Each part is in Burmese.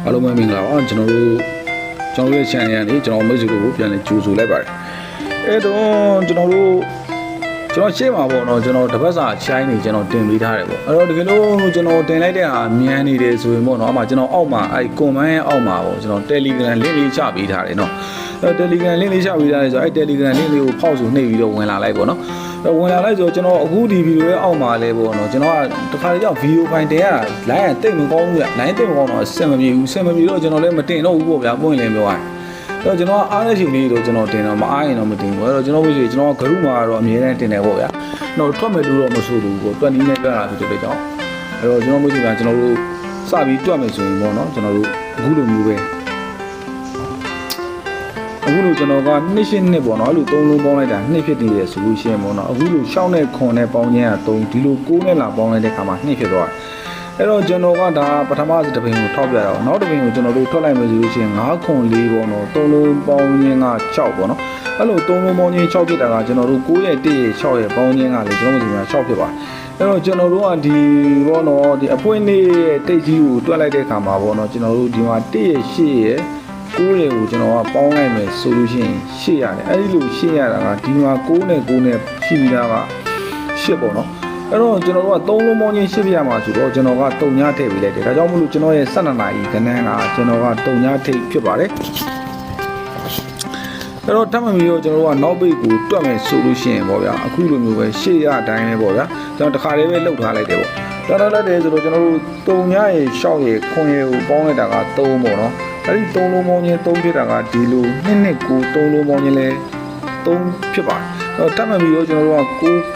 အားလုံးပဲမင်္ဂလာပါကျွန်တော်ရဲ့ channel ကနေကျွန်တော်မိတ်ဆွေတို့ကိုပြန်လည်ကြိုဆိုလိုက်ပါတယ်အဲ့တော့ကျွန်တော်ရှေ့မှာပေါ့နော်ကျွန်တော်တစ်ပတ်စာချိုင်းနေကျွန်တော်တင်ပေးထားတယ်ပေါ့အဲ့တော့တကယ်လို့ကျွန်တော်တင်လိုက်တဲ့ဟာမြန်နေတယ်ဆိုရင်ပေါ့နော်အမှကျွန်တော်အောက်မှာအဲ့ comment ရဲ့အောက်မှာပေါ့ကျွန်တော် Telegram link လေးချပေးထားတယ်နော်အဲ့ Telegram link လေးချပေးထားတယ်ဆိုတော့အဲ့ Telegram link လေးကိုဖောက်ဆိုနှိပ်ပြီးတော့ဝင်လာလိုက်ပေါ့နော်ဝင်လာလိုက်ဆိုကျွန်တော်အခုဒီဗီဒီယိုရဲ့အောက်မှာလဲပေါ့နော်ကျွန်တော်ကတခါတည်းကြောင့်ဗီဒီယိုဖိုင်တင်ရတာ line တိတ်မကောင်းဘူးဗျ line တိတ်မကောင်းတော့အဆင်မပြေတော့ကျွန်တော်လည်းမတင်တော့ဘူးပေါ့ဗျာပွင့်လင်းပြောရအဲ့တော့ကျွန်တော်အားရရှိလေးတော့ကျွန်တော်တင်တော့မအားရင်တော့မတင်ဘူးအဲ့တော့ကျွန်တော်ကဂရုမှာတော့အမြဲတမ်းတင်တယ်ပေါ့ဗျာတော့ထွက်မယ်လို့တော့မဆိုဘူးပေါ့တွက်နီးနဲ့ပြတာဖြစ်တဲ့ကြောင့်အဲ့တော့ကျွန်တော်မျိုးစီကကျွန်တော်တို့စပြီးတွက်မယ်ဆိုရင်ပေါ့နော်ကျွန်တော်တို့အခုလိုမျိုးပဲအခုလိုကျွန်တော်က2ရှင်းနှစ်ပေါ့နော်အဲ့လို3လုံးပေါင်းလိုက်တာ2ဖြစ်နေတယ်ဆိုလို့ရှိရင်ပေါ့နော်အခုလိုရှောင်းနဲ့ခွန်နဲ့ပေါင်းခြင်းက3ဒီလို9နဲ့လာပေါင်းလိုက်တဲ့အခါမှာ2ဖြစ်သွားတယ်အဲ့တော့ကျွန်တော်ကဒါပထမတစ်ပင်ကိုထောက်ပြတာပေါ့နောက်တစ်ပင်ကိုကျွန်တော်တို့ထွက်လိုက်မယ်ဆိုလို့ရှိရင်9ခွန်4ပေါ့နော်3လုံးပေါင်းခြင်းက6ပေါ့နော်အဲ့လို3လုံးပေါင်းခြင်း6ဖြစ်တာကကျွန်တော်တို့9ရဲ့1ရဲ့6ရဲ့ပေါင်းခြင်းကလည်းကျွန်တော်တို့ဒီမှာ6ဖြစ်ပါတယ်အဲ့တော့ကျွန်တော်တို့ကဒီပေါ့နော်ဒီအပွင့်လေးရဲ့တိတ်ကြီးကိုတွက်လိုက်တဲ့အခါမှာပေါ့နော်ကျွန်တော်တို့ဒီမှာ1ရဲ့8ရဲ့9ရဲ့ကိုကျွန်တော်ကပေါင်းလိုက်မယ်ဆိုလို့ရှိရင်8ရတယ်အဲ့ဒီလို8ရတာကဒီမှာ9နဲ့9နဲ့ရှိပြီးသားက8ပေါ့နော်အဲ့တော့ကျွန်တော်တို့က3လုံးပေါင်းချင်း8ပြရမှာဆိုတော့ကျွန်တော်က3ညထည့်ပေးလိုက်တယ်ဒါကြောင့်မို့လို့ကျွန်တော်ရဲ့12နာရီခဏကကျွန်တော်က3ညထိပ်ဖြစ်ပါတယ်အဲ့တော့တတ်မှတ်ပြီးတော့ကျွန်တော်တို့ကနောက်ပိတ်ကိုတွက်မယ်ဆိုလို့ရှိရင်ပေါ့ဗျာအခုလိုမျိုးပဲ8ရအတိုင်းပဲပေါ့ဗျာကျွန်တော်တခါလေးပဲလှုပ်ထားလိုက်တယ်ပေါ့တော်လိုက်တယ်ဆိုတော့ကျွန်တော်တို့3ညရဲ့6ရဲ့9ရဲ့ကိုပေါင်းလိုက်တာက3ပေါ့နော်အဲ့ဒီ3လုံးပေါင်းချင်း3ဖြစ်တာကဒီလို2နဲ့9 3လုံးပေါင်းချင်းလဲ3ဖြစ်ပါတယ်အဲ့တော့တတ်မှတ်ပြီးတော့ကျွန်တော်တို့က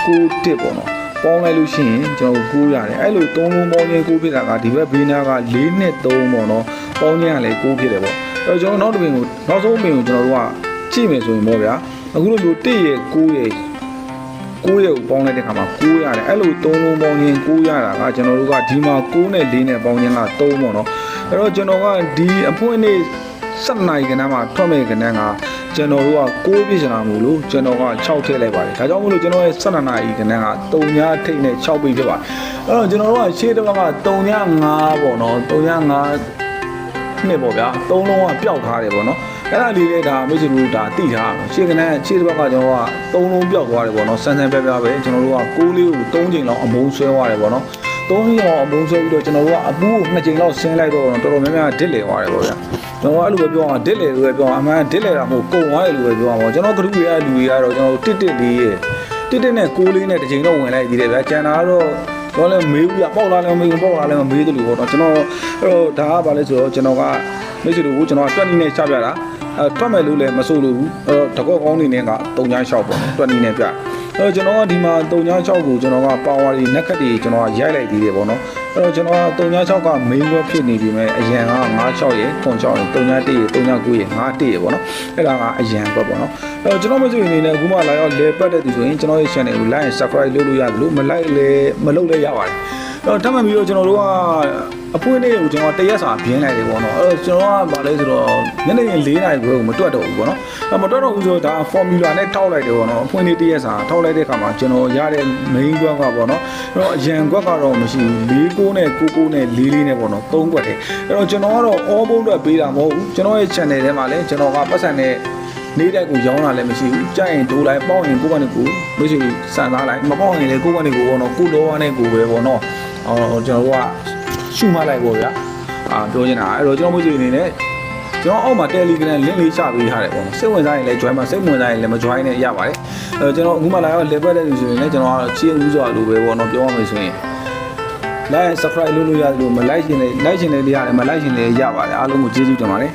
9 1ပေါ့နော်ပေါင်းလိုက်လို့ရှိရင်ကျွန်တော်9ရတယ်အဲ့လို3လုံးပေါင်းချင်း9ဖြစ်တာကဒီဘက်ဘေးနားက4နဲ့3ပေါ့နော်ပေါင်းချင်းကလည်း9ဖြစ်တယ်ပေါ့အဲ့တော့ကျွန်တော်နောက်တစ်ပင်ကိုနောက်ဆုံးပင်ကိုကျွန်တော်တို့ကကြည့်မယ်ဆိုရင်ပေါ့ဗျာအခုလိုမျိုး1ရဲ့9ရဲ့ကိုပေါင်းလိုက်တဲ့ခါမှာ9ရတယ်အဲ့လို3လုံးပေါင်းချင်း9ရတာကကျွန်တော်တို့ကဒီမှာ9နဲ့4နဲ့ပေါင်းချင်းက3ပေါ့နော်အဲ့တော့ကျွန်တော်ကဒီအဖွင့်နေ့7နိုင်ကဏ္ဍမှာထွက်မဲ့ကဏ္ဍကကျွန်တော်တို့က9ပြည့်ချင်တာမို့လို့ကျွန်တော်က6ထည့်လိုက်ပါတယ်ဒါကြောင့်မို့လို့ကျွန်တော်ရဲ့7နိုင်ကဏ္ဍက3ညထိတ်နဲ့6ပြည့်ဖြစ်ပါတယ်အဲ့တော့ကျွန်တော်တို့ကရှေ့တစ်ပတ်က3ည5ပေါ့နော်3ည5နှစ်ပေါ့ဗျာ3လုံးကပျောက်ထားတယ်ပေါ့နော်အဲ့ဒါလေးလေဒါမိတ်ဆွေတို့ဒါတိထားအောင်ရှေ့ကနန်းရှေ့တစ်ပတ်ကကျွန်တော်က3လုံးပျောက်သွားတယ်ပေါ့နော်ဆန်းဆန်းပြပြပဲကျွန်တော်တို့က6လေးကို3ချိန်လောက်အမုန်းဆွဲသွားတယ်ပေါ့နော်3ချိန်လောက်အမုန်းဆွဲပြီးတော့ကျွန်တော်တို့ကအပူးကို2ချိန်လောက်ဆင်းလိုက်တော့တော်တော်များများဒစ်လေသွားတယ်ပေါ့ဗျာကျွန်တော်ကအဲ့လိုပဲပြောအောင်ဒစ်လေလို့ပဲပြောအောင်အမှန်ဒစ်လေတာမဟုတ်ကုံသွားတယ်လို့ပဲပြောအောင်ကျွန်တော်ကလူတွေကလူတွေကတော့ကျွန်တော်တစ်လေးရဲ့တစ်နဲ့6လေးနဲ့2ချိန်တော့ဝင်လိုက်သေးတယ်ဗျာကျန်တာကတော့တော့လည်းမေးဘူးပြပေါက်လာလည်းမေးဘူးပေါက်လာလည်းမမေးသလိုပေါ့နော်ကျွန်တော်အဲ့တော့ဒါကဘာလဲဆိုတော့ကျွန်တော်ကမိတ်ဆွေတို့ကိုကျွန်တော်ကတွက်နီးနဲ့ချပြတာထွက်မယ်လို့လည်းမဆိုးလို့ဘူးအဲ့တော့တကော့ကောင်းနေနဲ့က3.6ပေါ့တွက်နီးနဲ့ပြအဲ့တော့ကျွန်တော်ကဒီမှာ3.6ကိုကျွန်တော်ကပါဝါတွေနက်ခတ်တွေကျွန်တော်ကရိုက်လိုက်သေးတယ်ပေါ့နော်အဲ့တော့ကျွန်တော်က3.6က main web ဖြစ်နေပြီမဲ့အရန်က9.6ရဲ့9.6ရဲ့3.1ရဲ့3.9ရဲ့9.1ရဲ့ပေါ့နော်အဲ့ဒါကအရန်ပဲပေါ့နော်အဲ့တော့ကျွန်တော်မဆိုရင်အနေနဲ့အခုမှလာရောက်လေပတ်တဲ့သူဆိုရင်ကျွန်တော်ရဲ့ channel ကို like and subscribe လုပ်လို့ရတယ်လို့မ like လဲမလုပ်လဲရပါတယ်အဲ့တော့ထပ်မှတ်ပြီးတော့ကျွန်တော်တို့ကအပွင့်လေးကိုကျွန်တော်တရက်စာပြင်းလိုက်တယ်ပေါ့နော်အဲ့တော့ကျွန်တော်ကဗာလဲဆိုတော့ညနေ4နာရီကိုမတွက်တော့ဘူးပေါ့နော်အဲ့မတွက်တော့ဘူးဆိုတော့ဒါ formula နဲ့ထောက်လိုက်တယ်ပေါ့နော်အပွင့်လေးတရက်စာထောက်လိုက်တဲ့အခါမှာကျွန်တော်ရတဲ့ main ကွက်ကပေါ့နော်အဲ့တော့အရန်ကွက်ကတော့မရှိဘူး4 9နဲ့9 9နဲ့4 4နဲ့ပေါ့နော်3ကွက်တယ်အဲ့တော့ကျွန်တော်ကတော့ all ဘုံအတွက်ပေးတာမဟုတ်ဘူးကျွန်တော်ရဲ့ channel ထဲမှာလည်းကျွန်တော်ကပတ်စံနဲ့နေတဲ့ကိုရောင်းတာလည်းမရှိဘူးကြိုက်ရင်ဒိုးလိုက်ပေါက်ရင်ကိုယ့်ကနေကိုမရှိဘူးစံသားလိုက်မပေါက်ရင်လည်းကိုယ့်ကနေကိုပေါ့နော်ကိုလောဝါနဲ့ကိုပဲပေါ့နော်ကျွန်တော်တို့ကရှုမှတ်လိုက်ပေါ့ဗျာပြောချင်တာအဲ့တော့ကျွန်တော်မျိုးစီအနေနဲ့ကျွန်တော်အောက်မှာ Telegram link လေးချပေးထားတယ်ပေါ့နော်စိတ်ဝင်စားရင်လည်း join ပါစိတ်ဝင်စားရင်လည်းမ join နဲ့ရပါတယ်အဲ့တော့ကျွန်တော်အခုမှလာရောက် level တဲ့လူဆိုရင်လည်းကျွန်တော်ချီးဦးစွာလိုပဲပေါ့နော်ပြောရမယ်ဆိုရင် like subscribe လုပ်လို့ရတယ်လို့မ like ရှင်လည်း like ရှင်လည်းရတယ်မ like ရှင်လည်းရပါတယ်အားလုံးကိုကျေးဇူးတင်ပါတယ်